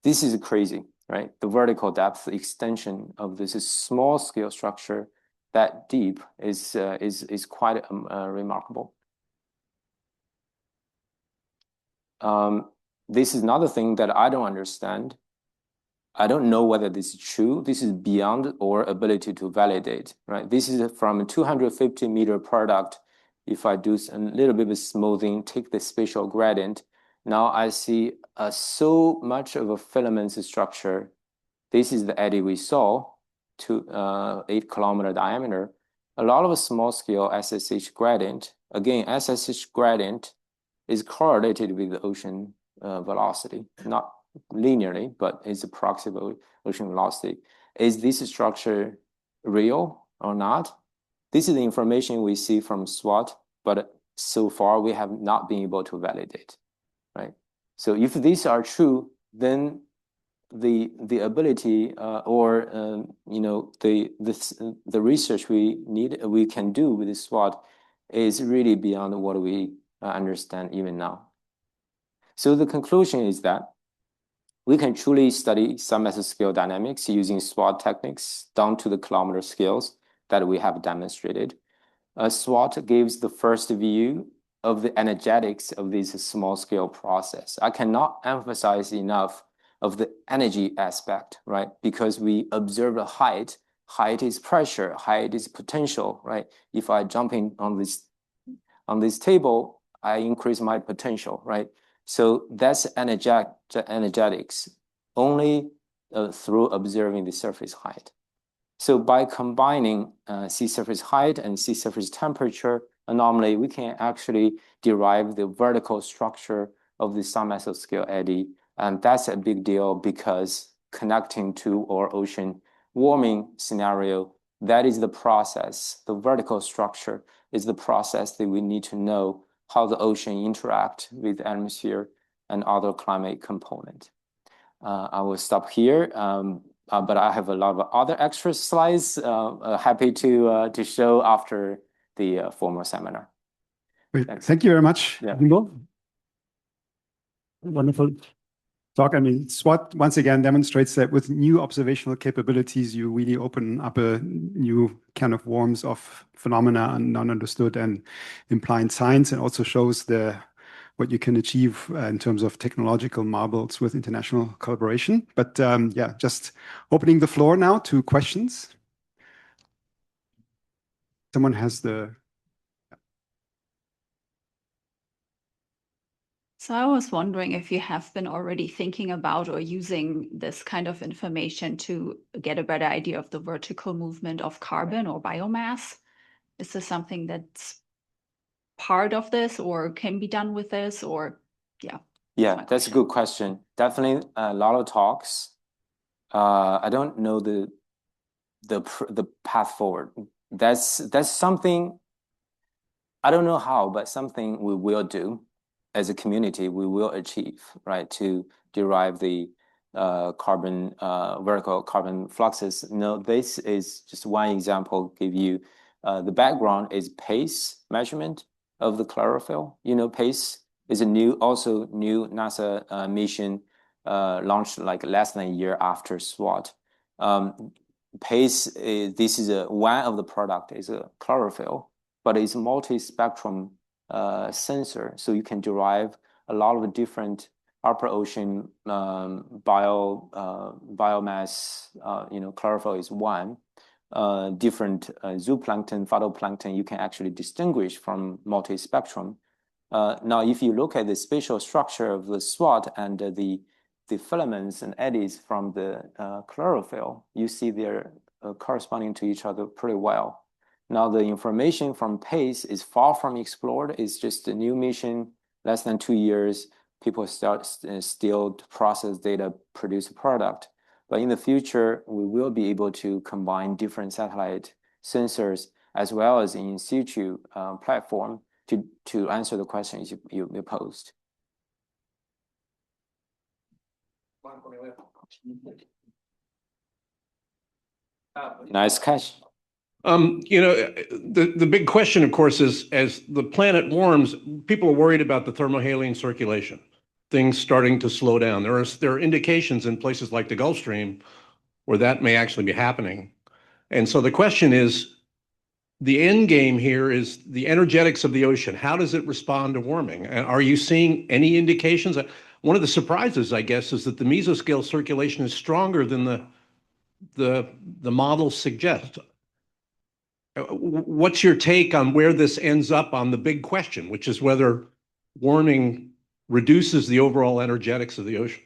This is crazy, right? The vertical depth extension of this small scale structure that deep is quite remarkable. This is another thing that I don't understand. I don't know whether this is true. This is beyond our ability to validate, right? This is from a 250-meter product. If I do a little bit of smoothing, take the spatial gradient, now I see so much of a filament structure. This is the eddy we saw, 8-kilometer diameter. A lot of small scale SSH gradient. Again, SSH gradient is correlated with the ocean velocity, not linearly, but it's approximate ocean velocity. Is this structure real or not? This is the information we see from SWOT, but so far we have not been able to validate, right? So if these are true, then the ability the research we can do with the SWOT is really beyond what we understand even now. So the conclusion is that we can truly study submesoscale dynamics using SWOT techniques down to the kilometer scales that we have demonstrated. SWOT gives the first view of the energetics of this small scale process. I cannot emphasize enough of the energy aspect, right? Because we observe the height. Height is pressure, height is potential, right? If I jump in on this table, I increase my potential, right? So that's energetics only through observing the surface height. So by combining sea surface height and sea surface temperature anomaly, we can actually derive the vertical structure of the submesoscale eddy And that's a big deal because connecting to our ocean warming scenario, that is the process. The vertical structure is the process that we need to know how the ocean interact with the atmosphere and other climate component. I will stop here, but I have a lot of other extra slides. Happy to show after the formal seminar. Great. Thank you very much, Jinbo. Wonderful talk. I mean, SWOT once again demonstrates that with new observational capabilities, you really open up a new kind of worms of phenomena and non-understood and implied science, and also shows what you can achieve in terms of technological marvels with international collaboration. But yeah, just opening the floor now to questions. Someone has the... So I was wondering if you have been already thinking about or using this kind of information to get a better idea of the vertical movement of carbon or biomass. Is this something that's part of this or can be done with this, or yeah? Yeah, that's a good question. Definitely a lot of talks. I don't know the path forward. That's something, I don't know how, but something we will do as a community, we will achieve, right, to derive the vertical carbon fluxes. No, this is just one example. Give you the background is PACE measurement of the chlorophyll. You know, PACE is also new NASA mission launched like less than a year after SWOT. PACE this is one of the product is a chlorophyll, but it's multi-spectrum sensor, so you can derive a lot of different upper ocean biomass. You know, chlorophyll is one. Different zooplankton, phytoplankton, you can actually distinguish from multi-spectrum. Now, if you look at the spatial structure of the SWOT and the filaments and eddies from the chlorophyll, you see they're corresponding to each other pretty well. Now, the information from PACE is far from explored. It's just a new mission, less than 2 years. People still to process data, produce a product. But in the future, we will be able to combine different satellite sensors as well as in situ platform to answer the questions you posed. Nice catch. You know, the big question, of course, is as the planet warms, people are worried about the thermohaline circulation, things starting to slow down. There are indications in places like the Gulf Stream where that may actually be happening. And so the question is, the end game here is the energetics of the ocean. How does it respond to warming? And are you seeing any indications? One of the surprises, I guess, is that the mesoscale circulation is stronger than the models suggest. What's your take on where this ends up on the big question, which is whether warming reduces the overall energetics of the ocean?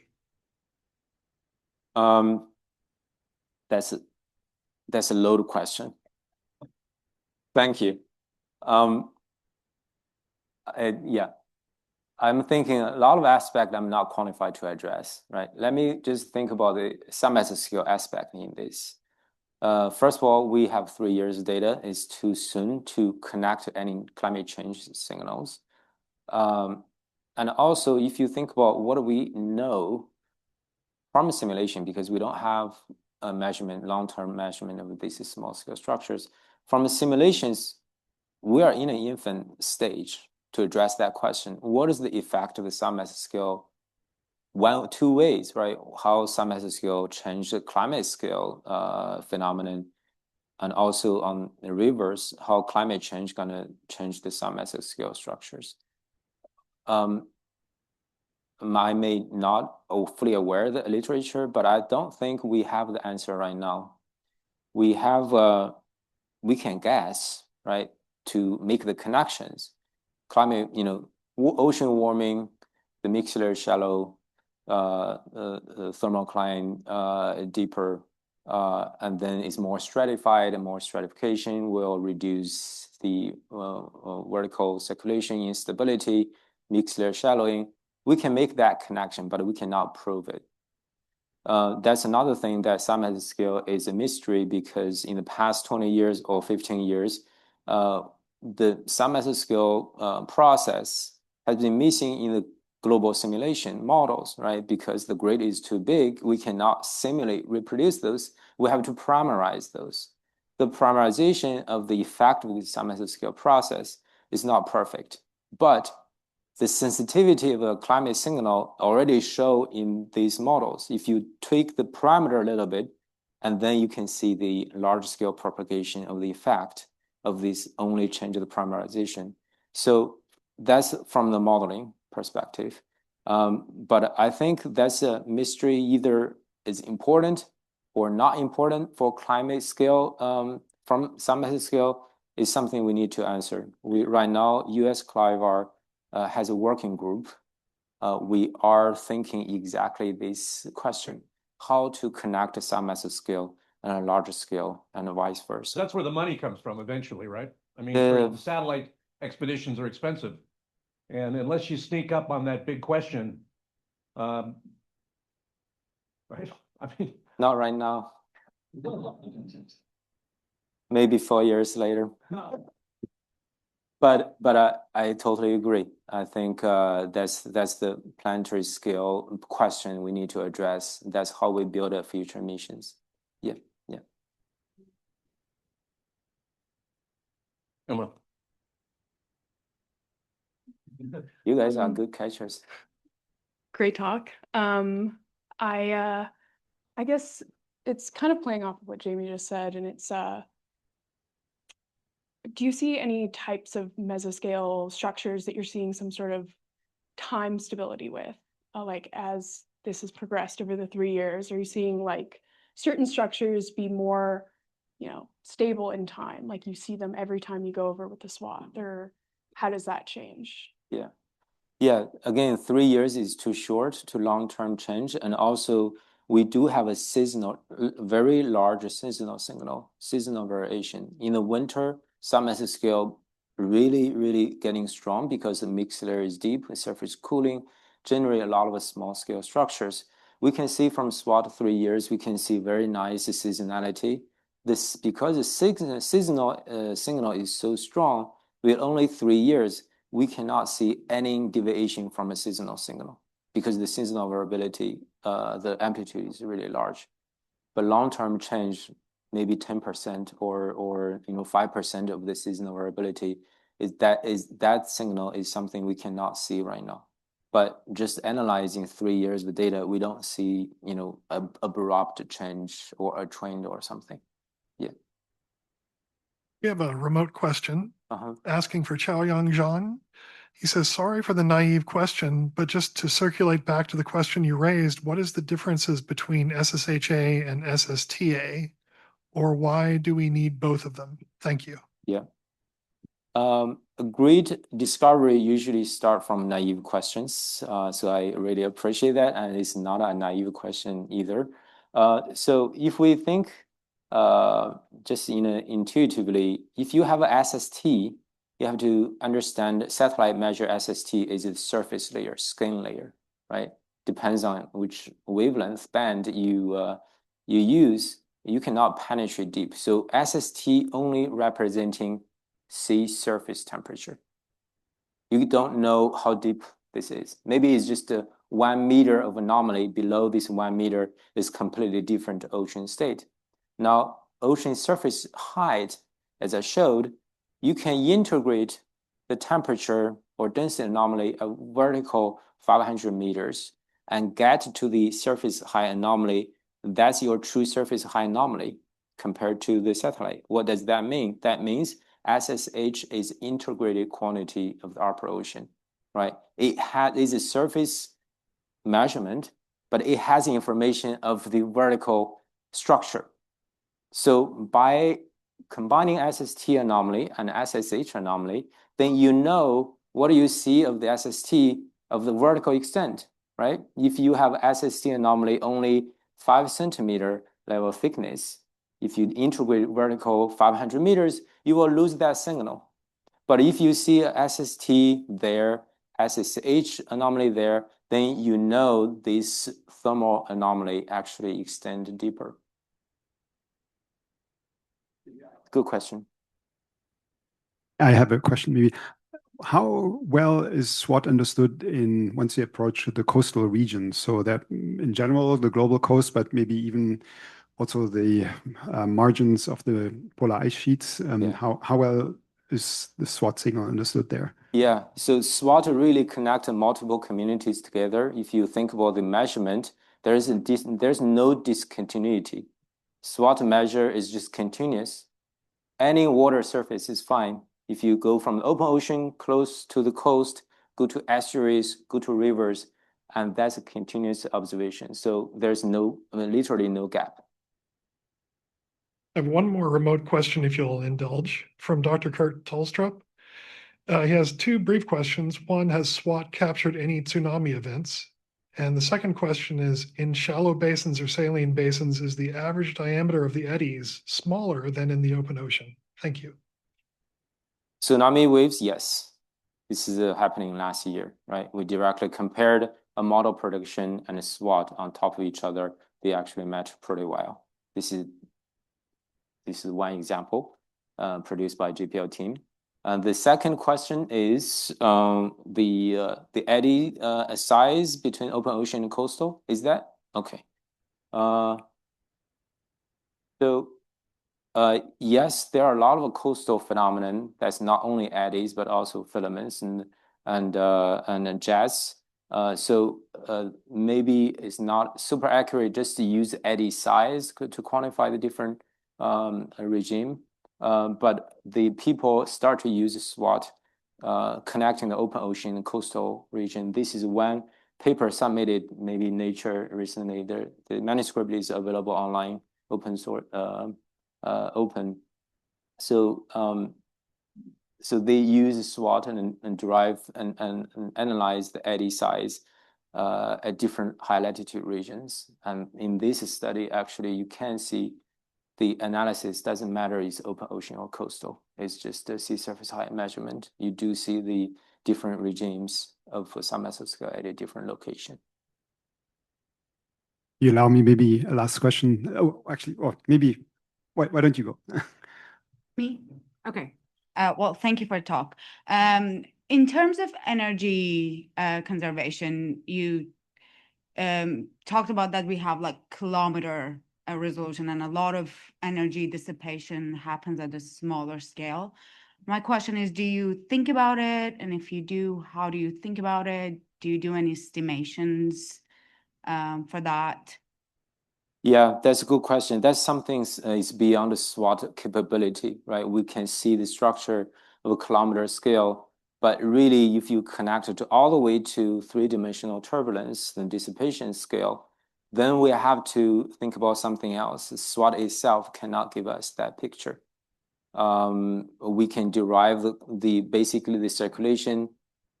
That's a loaded question. Thank you. Yeah, I'm thinking a lot of aspects I'm not qualified to address, right? Let me just think about the submesoscale aspect in this. First of all, we have 3 years data. It's too soon to connect any climate change signals. And also, if you think about what do we know from a simulation, because we don't have a measurement, long-term measurement of these small-scale structures. From the simulations, we are in an infant stage to address that question. What is the effect of the submesoscale? Two ways, right? How submesoscale change the climate scale phenomenon, and also on the reverse, how climate change gonna change the submesoscale structures. I may not fully aware of the literature, but I don't think we have the answer right now. We have, we can guess, right, to make the connections. Climate, you know, ocean warming, the mixture shallow, thermocline deeper, and then it's more stratified, and more stratification will reduce the vertical circulation instability, mixed layer shallowing We can make that connection, but we cannot prove it. That's another thing that submesoscale is a mystery, because in the past 20 years or 15 years, the submesoscale process has been missing in the global simulation models, right? Because the grid is too big, we cannot reproduce those. We have to parameterize those. The parameterization of the effect of the submesoscale process is not perfect, but the sensitivity of a climate signal already show in these models. If you tweak the parameter a little bit, and then you can see the large-scale propagation of the effect of this only change of the parameterization. So that's from the modeling perspective. But I think that's a mystery, either is important or not important for climate scale from submesoscale is something we need to answer. Right now, US CLIVAR has a working group. We are thinking exactly this question, how to connect a submesoscale and a larger scale and vice versa. So that's where the money comes from eventually, right? I mean, the satellite expeditions are expensive. And unless you sneak up on that big question, right? I mean, not right now. Maybe 4 years later. But I totally agree. I think that's the planetary scale question we need to address. That's how we build our future missions. Yeah, yeah. Emma. You guys are good catchers. Great talk. I guess it's kind of playing off of what Jamie just said, and it's do you see any types of mesoscale structures that you're seeing some sort of time stability with, like as this has progressed over the 3 years? Are you seeing like certain structures be more, stable in time, like you see them every time you go over with the SWOT, or how does that change? Yeah. Again, 3 years is too short to long-term change, and also we do have a very large seasonal variation. In the winter, submesoscale really getting strong because the mixed layer is deep, the surface cooling, generate a lot of small scale structures. We can see from SWOT 3 years, we can see very nice seasonality. This because the seasonal signal is so strong, with only 3 years, we cannot see any deviation from a seasonal signal because the seasonal variability, the amplitude is really large. But long-term change, maybe 10% or 5% of the seasonal variability, that signal is something we cannot see right now. But just analyzing 3 years of data, we don't see a abrupt change or a trend or something. Yeah. We have a remote question asking for Chaoyang Zhang. He says, sorry for the naive question, but just to circulate back to the question you raised, what is the differences between SSHA and SSTA, or why do we need both of them? Thank you. Yeah. A great discovery usually start from naive questions. So I really appreciate that. And it's not a naive question either. So if we think just intuitively, if you have a SST, you have to understand satellite measure SST is a surface layer, skin layer, right? Depends on which wavelength band you use, you cannot penetrate deep. So SST only representing sea surface temperature. You don't know how deep this is. Maybe it's just 1 meter of anomaly. Below this 1 meter is completely different ocean state. Now, ocean surface height, as I showed, you can integrate the temperature or density anomaly of vertical 500 meters and get to the surface height anomaly. That's your true surface height anomaly compared to the satellite. What does that mean? That means SSH is integrated quantity of the upper ocean, right? It is a surface measurement, but it has information of the vertical structure. So by combining SST anomaly and SSH anomaly, then you know what you see of the SST of the vertical extent, right? If you have SST anomaly only 5 centimeter level thickness, if you integrate vertical 500 meters, you will lose that signal. But if you see a SST there SSH anomaly there, then you know this thermal anomaly actually extend deeper. Good question. I have a question maybe. How well is SWOT understood in once you approach the coastal region? So that in general, the global coast, but maybe even also the margins of the polar ice sheets. How well is the SWOT signal understood there? Yeah, so SWOT really connect multiple communities together. If you think about the measurement, there's no discontinuity. SWOT measure is just continuous. Any water surface is fine. If you go from the open ocean close to the coast, go to estuaries, go to rivers, and that's a continuous observation. So there's literally no gap. I have one more remote question, if you'll indulge, from Dr. Kurt Tolstrup. He has two brief questions. One, has SWOT captured any tsunami events? And the second question is, in shallow basins or saline basins, is the average diameter of the eddies smaller than in the open ocean? Thank you. Tsunami waves, yes. This is happening last year, right? We directly compared a model prediction and a SWOT on top of each other. They actually match pretty well. This is one example produced by JPL team. The second question is the eddy size between open ocean and coastal. Is that okay? Yes, there are a lot of coastal phenomenon that's not only eddies but also filaments and jets. Maybe it's not super accurate just to use eddy size to quantify the different regime. But the people start to use SWOT connecting the open ocean and coastal region. This is one paper submitted, maybe Nature recently. The manuscript is available online, open source, open. So they use SWOT and derive and analyze the eddy size at different high latitude regions. And in this study, actually, you can see the analysis doesn't matter is open ocean or coastal. It's just the sea surface height measurement. You do see the different regimes of submesoscale at a different location. You allow me maybe a last question. Oh, actually, or maybe, why don't you go? Me? Okay. Well, thank you for the talk. In terms of energy conservation, you talked about that we have like kilometer resolution and a lot of energy dissipation happens at a smaller scale. My question is, do you think about it? And if you do, how do you think about it? Do you do any estimations for that? Yeah, that's a good question. That's something is beyond the SWOT capability, right? We can see the structure of a kilometer scale, but really, if you connect it all the way to three-dimensional turbulence, the dissipation scale, then we have to think about something else. The SWOT itself cannot give us that picture. We can derive basically the circulation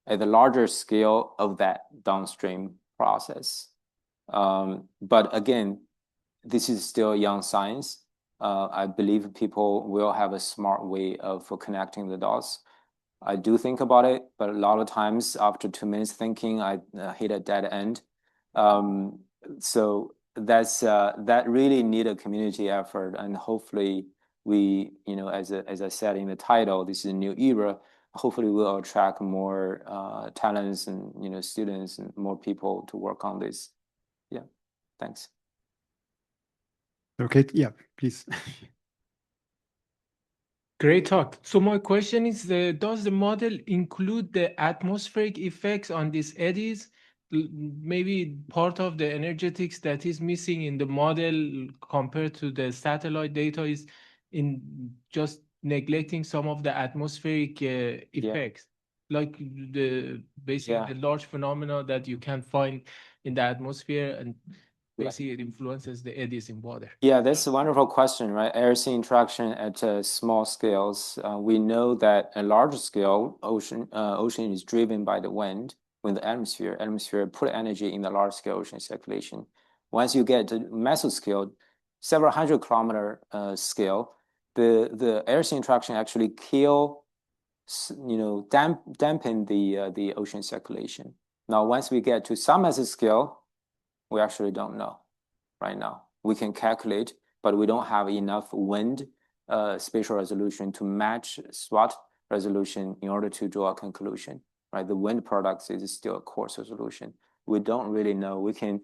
at the larger scale of that downstream process. But again, this is still young science. I believe people will have a smart way of connecting the dots. I do think about it, but a lot of times after 2 minutes thinking, I hit a dead end. So that really need a community effort, and hopefully we, as I said in the title, this is a new era. Hopefully we'll attract more talents and students and more people to work on this. Yeah, thanks. Okay, yeah, please. Great talk. So my question is, does the model include the atmospheric effects on these eddies? Maybe part of the energetics that is missing in the model compared to the satellite data is in just neglecting some of the atmospheric effects, like basically the large phenomena that you can find in the atmosphere, and basically it influences the eddies in water. Yeah, that's a wonderful question, right? Air-sea interaction at small scales. We know that at large scale, ocean is driven by the wind. When the atmosphere put energy in the large scale ocean circulation. Once you get to mesoscale, several hundred kilometer scale, the air-sea interaction actually kill dampen the ocean circulation. Now, once we get to submesoscale, we actually don't know right now. We can calculate, but we don't have enough wind spatial resolution to match SWOT resolution in order to draw a conclusion, right? The wind products is still a coarse resolution. We don't really know. We can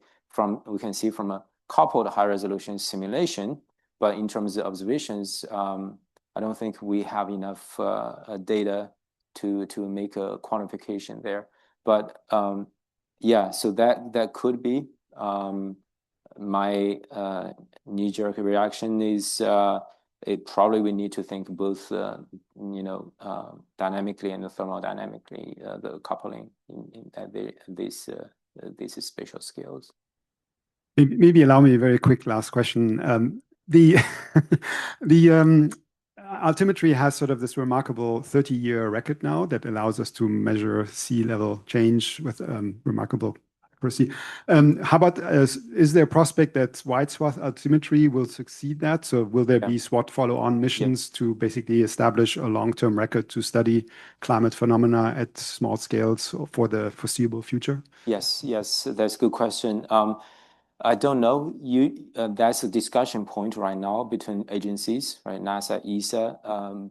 see from a coupled high resolution simulation, but in terms of observations, I don't think we have enough data to make a quantification there. But yeah, so that could be. My knee-jerk reaction is probably we need to think both, dynamically and thermodynamically, the coupling in these spatial scales. Maybe allow me a very quick last question. The Altimetry has sort of this remarkable 30-year record now that allows us to measure sea level change with remarkable accuracy. How about, is there a prospect that Wide-Swath Altimetry will succeed that? So will there be SWOT follow-on missions to basically establish a long-term record to study climate phenomena at small scales for the foreseeable future? Yes, that's a good question. I don't know. That's a discussion point right now between agencies, right? NASA, ESA.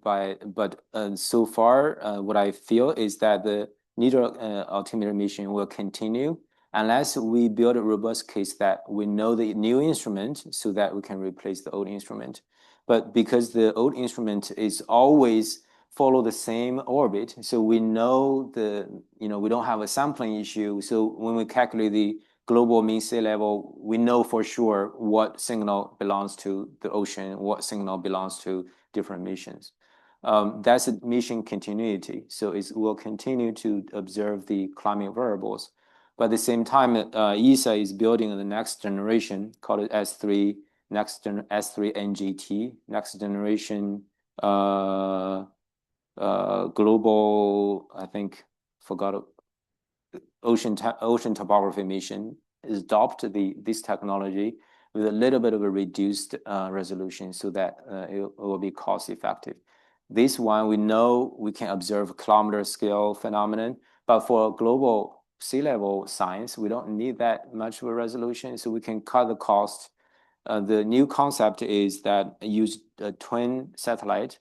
But so far, what I feel is that the nadir altimeter mission will continue unless we build a robust case that we know the new instrument so that we can replace the old instrument. But because the old instrument is always follow the same orbit, so we know we don't have a sampling issue. So when we calculate the global mean sea level, we know for sure what signal belongs to the ocean, what signal belongs to different missions. That's a mission continuity. So it will continue to observe the climate variables. But at the same time, ESA is building the next generation, called it S3, S3 NGT, next generation global, I think, forgot ocean topography mission is adopt this technology with a little bit of a reduced resolution so that it will be cost effective. This one, we know we can observe kilometer scale phenomenon, but for global sea level science, we don't need that much of a resolution, so we can cut the cost. The new concept is that use a twin satellite,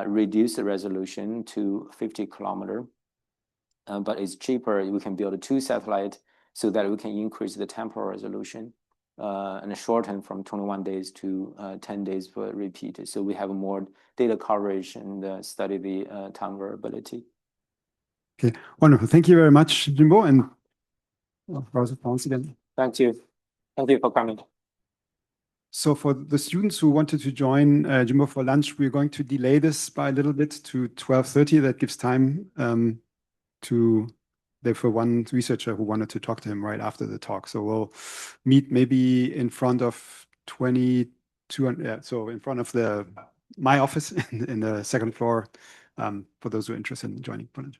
reduce the resolution to 50 kilometer. But it's cheaper. We can build a 2 satellite so that we can increase the temporal resolution and shorten from 21 days to 10 days per repeat. So we have more data coverage and study the time variability. Okay, wonderful. Thank you very much, Jinbo, and once again. Thank you. Thank you for coming. So for the students who wanted to join Jinbo for lunch, we're going to delay this by a little bit to 12:30. That gives time for one researcher who wanted to talk to him right after the talk. So we'll meet maybe in front of 22, so in front of my office in the second floor for those who are interested in joining for lunch.